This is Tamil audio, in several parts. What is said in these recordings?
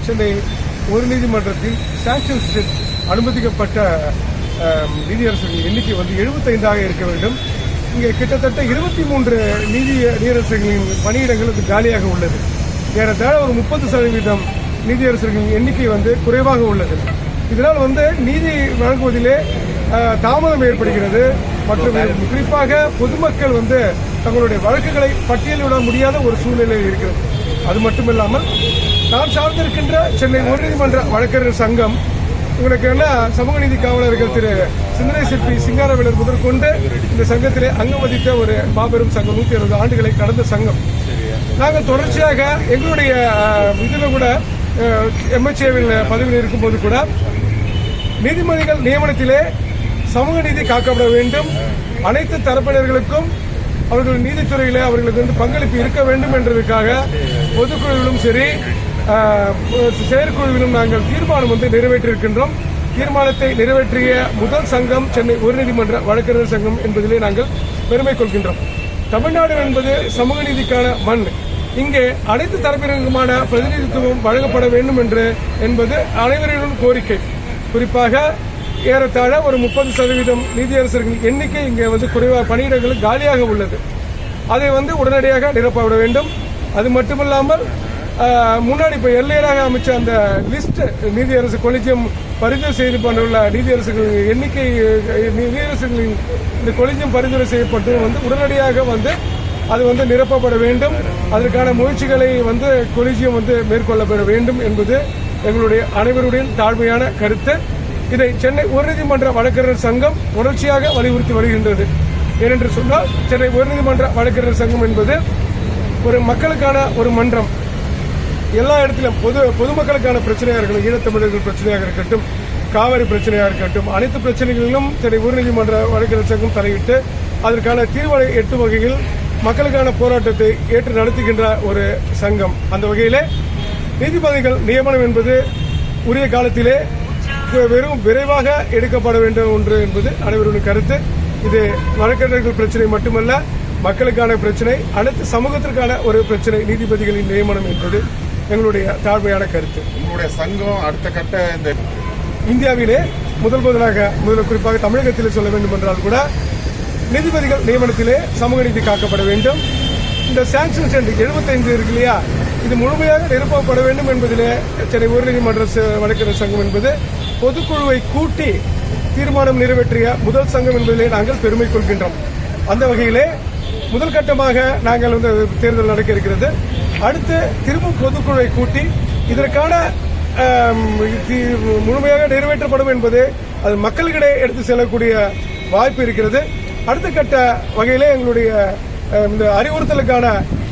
சென்னை உயர்நீதிமன்றத்தில் சாங்ஷன் செட் அனுமதிக்கப்பட்ட நீதியரசர்கள் எண்ணிக்கை வந்து 75ஆக இருக்க வேண்டும். இங்கே கிட்டத்தட்ட 23 நீதியரசர்களின் பணியிடங்கள் காலியாக உள்ளது. ஏறத்தாழ ஒரு 30% நீதியரசர்களின் எண்ணிக்கை வந்து குறைவாக உள்ளது. இதனால் வந்து நீதி வழங்குவதிலே தாமதம் ஏற்படுகிறது. மற்றும் குறிப்பாக பொதுமக்கள் வந்து தங்களுடைய வழக்குகளை பட்டியலிட முடியாத ஒரு சூழ்நிலை இருக்கிறது. அது மட்டுமில்லாமல் நான் சார்ந்திருக்கின்ற சென்னை உயர்நீதிமன்ற வழக்கறிஞர் சங்கம் உங்களுக்கு என்ன சமூக நீதி காவலர்கள் திரு சிந்தனை சிற்பி சிங்காரவேலர் முதற்கொண்டு இந்த சங்கத்திலே அங்கம் வகித்த ஒரு மாபெரும் சங்கம். 160 ஆண்டுகளை கடந்த சங்கம். நாங்கள் தொடர்ச்சியாக எங்களுடைய இதில் கூட MHAவில் பதவியில் இருக்கும்போது கூட நீதிபதிகள் நியமனத்திலே சமூக நீதி காக்கப்பட வேண்டும், அனைத்து தரப்பினர்களுக்கும் அவர்கள் நீதித்துறையிலே அவர்களுக்கு வந்து பங்களிப்பு இருக்க வேண்டும் என்றதுக்காக பொதுக்குழுவிலும் சரி செயற்குழுவிலும் நாங்கள் தீர்மானம் வந்து நிறைவேற்றியிருக்கின்றோம். தீர்மானத்தை நிறைவேற்றிய முதல் சங்கம் சென்னை உயர்நீதிமன்ற வழக்கறிஞர் சங்கம் என்பதிலே நாங்கள் பெருமை கொள்கின்றோம். தமிழ்நாடு என்பது சமூக நீதிக்கான மண். இங்கே அனைத்து தரப்பினருக்குமான பிரதிநிதித்துவம் வழங்கப்பட வேண்டும் என்பது அனைவரின் கோரிக்கை. குறிப்பாக ஏறத்தாழ ஒரு 30% நீதியரசர்கள் எண்ணிக்கை இங்கே வந்து குறைவாக பணியிடங்கள் காலியாக உள்ளது. அதை வந்து உடனடியாக நிரப்பப்பட வேண்டும். அது மட்டுமல்லாமல் முன்னாடி இப்போ எல்லையராக அமைச்ச அந்த லிஸ்ட் நீதியரசு கொலிஜியம் பரிந்துரை செய்து பண்ணுள்ள நீதியரசர்களின் எண்ணிக்கை நீதியரசர்களின் இந்த கொலிஜியம் பரிந்துரை செய்யப்பட்டு வந்து உடனடியாக வந்து அது வந்து நிரப்பப்பட வேண்டும். அதற்கான முயற்சிகளை வந்து கொலிஜியம் வந்து மேற்கொள்ளப்பட வேண்டும் என்பது எங்களுடைய அனைவருடைய தாழ்மையான கருத்து. இதை சென்னை உயர்நீதிமன்ற வழக்கறிஞர் சங்கம் தொடர்ச்சியாக வலியுறுத்தி வருகின்றது. ஏனென்று சொன்னால் சென்னை உயர்நீதிமன்ற வழக்கறிஞர் சங்கம் என்பது ஒரு மக்களுக்கான ஒரு மன்றம். எல்லா இடத்திலும் பொதுமக்களுக்கான பிரச்சனையாக இருக்கட்டும், ஈழத்தமிழர்கள் பிரச்சனையாக இருக்கட்டும், காவிரி பிரச்சனையாக இருக்கட்டும், அனைத்து பிரச்சனைகளிலும் சென்னை உயர்நீதிமன்ற வழக்கறிஞர் சங்கம் தலையிட்டு அதற்கான தீர்வுகளை எட்டும் வகையில் மக்களுக்கான போராட்டத்தை ஏற்று நடத்துகின்ற ஒரு சங்கம். அந்த வகையிலே நீதிபதிகள் நியமனம் என்பது உரிய காலத்திலே வெறும் விரைவாக எடுக்கப்பட வேண்டும் ஒன்று என்பது அனைவருடைய கருத்து. இது வழக்கறிஞர்கள் பிரச்சனை மட்டுமல்ல, மக்களுக்கான பிரச்சனை, அனைத்து சமூகத்திற்கான ஒரு பிரச்சனை. நீதிபதிகளின் நியமனம் என்பது எங்களுடைய தாழ்மையான கருத்து. உங்களுடைய சங்கம் அடுத்த கட்ட இந்த இந்தியாவிலே முதல் குறிப்பாக தமிழகத்திலே சொல்ல வேண்டும் என்றால் கூட நீதிபதிகள் நியமனத்திலே சமூக நீதி காக்கப்பட வேண்டும். இந்த சாங்ஷன் 75 இருக்கு இல்லையா, இது முழுமையாக நிரப்பப்பட வேண்டும் என்பதிலே சென்னை உயர்நீதிமன்ற வழக்கறிஞர் சங்கம் என்பது பொதுக்குழுவை கூட்டி தீர்மானம் நிறைவேற்றிய முதல் சங்கம் என்பதிலே நாங்கள் பெருமை கொள்கின்றோம். அந்த வகையிலே முதல் கட்டமாக நாங்கள் வந்து தேர்தல் நடக்க இருக்கிறது. அடுத்து திரும்பவும் பொதுக்குழுவை கூட்டி இதற்கான முழுமையாக நிறைவேற்றப்படும் என்பது அது மக்களிடையே எடுத்து செல்லக்கூடிய வாய்ப்பு இருக்கிறது. அடுத்த கட்ட வகையிலே எங்களுடைய இந்த அறிவுறுத்தலுக்கான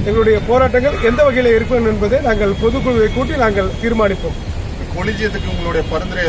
எங்களுடைய போராட்டங்கள் எந்த வகையில் இருக்கும் என்பதை நாங்கள் பொதுக்குழுவை கூட்டி நாங்கள் தீர்மானிப்போம். கொலிஜியத்துக்கு உங்களுடைய பரிந்துரை